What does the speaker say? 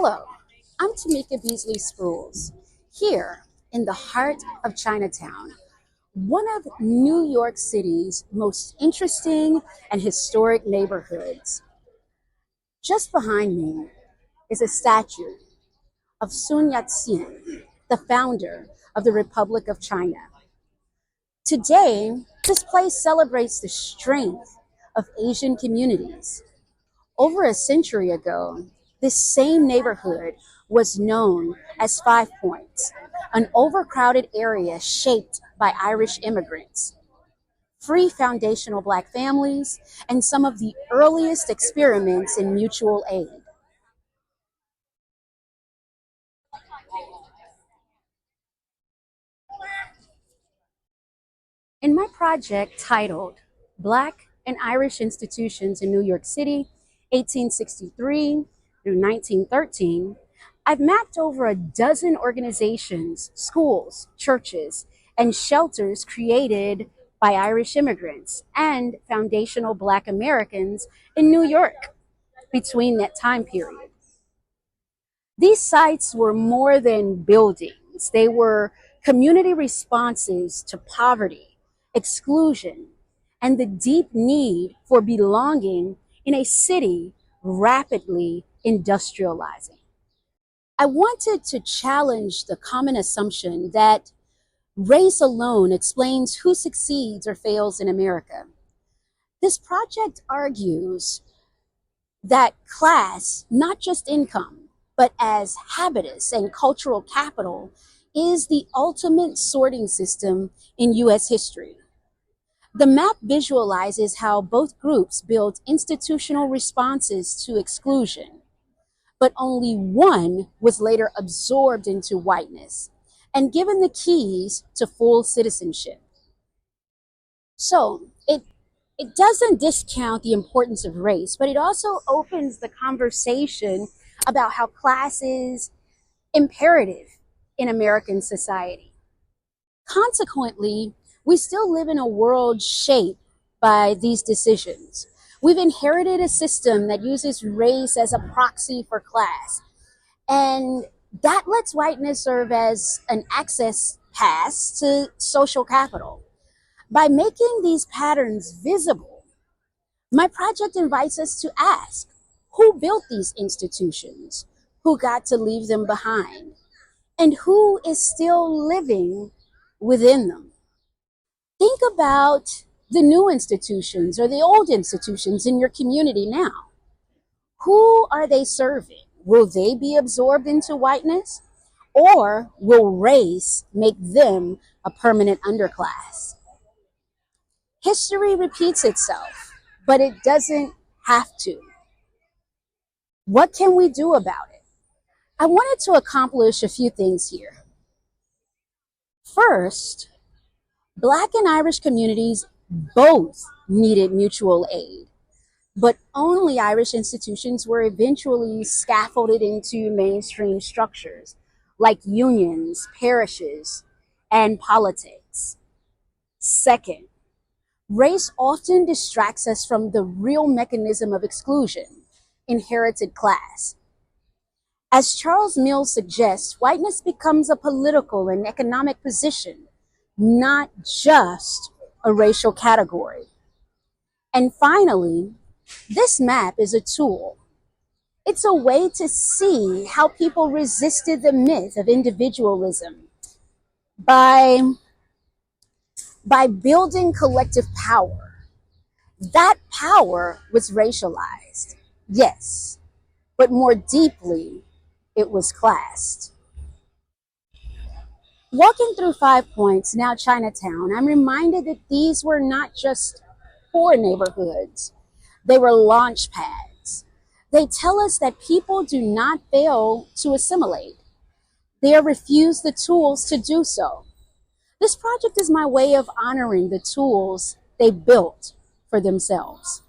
Hello, I'm Tamika Beasley Sprules, here in the heart of Chinatown, one of New York City's most interesting and historic neighborhoods. Just behind me is a statue of Sun Yat-sen, the founder of the Republic of China. Today, this place celebrates the strength of Asian communities. Over a century ago, this same neighborhood was known as Five Points, an overcrowded area shaped by Irish immigrants, free foundational Black families, and some of the earliest experiments in mutual aid. In my project titled Black and Irish Institutions in New York City, 1863 through 1913, I've mapped over a dozen organizations, schools, churches, and shelters created by Irish immigrants and foundational Black Americans in New York between that time period. These sites were more than buildings. They were community responses to poverty, exclusion, and the deep need for belonging in a city rapidly industrializing. I wanted to challenge the common assumption that race alone explains who succeeds or fails in America. This project argues that class, not just income, but as habitus and cultural capital, is the ultimate sorting system in US history. The map visualizes how both groups built institutional responses to exclusion, but only one was later absorbed into whiteness and given the keys to full citizenship. So it doesn't discount the importance of race, but it also opens the conversation about how class is imperative in American society. Consequently, we still live in a world shaped by these decisions. We've inherited a system that uses race as a proxy for class, and that lets whiteness serve as an access pass to social capital. By making these patterns visible, my project invites us to ask, who built these institutions? Who got to leave them behind? And who is still living within them? Think about the new institutions or the old institutions in your community now. Who are they serving? Will they be absorbed into whiteness? Or will race make them a permanent underclass? History repeats itself, but it doesn't have to. What can we do about it? I wanted to accomplish a few things here. First, Black and Irish communities both needed mutual aid, but only Irish institutions were eventually scaffolded into mainstream structures like unions, parishes, and politics. Second, race often distracts us from the real mechanism of exclusion, inherited class. As Charles Mills suggests, whiteness becomes a political and economic position, not just a racial category. And finally, this map is a tool. It's a way to see how people resisted the myth of individualism by building collective power. That power was racialized, yes, but more deeply, it was classed. Walking through Five Points, now Chinatown, I'm reminded that these were not just poor neighborhoods, they were launch pads. They tell us that people do not fail to assimilate. They are refused the tools to do so. This project is my way of honoring the tools they built for themselves.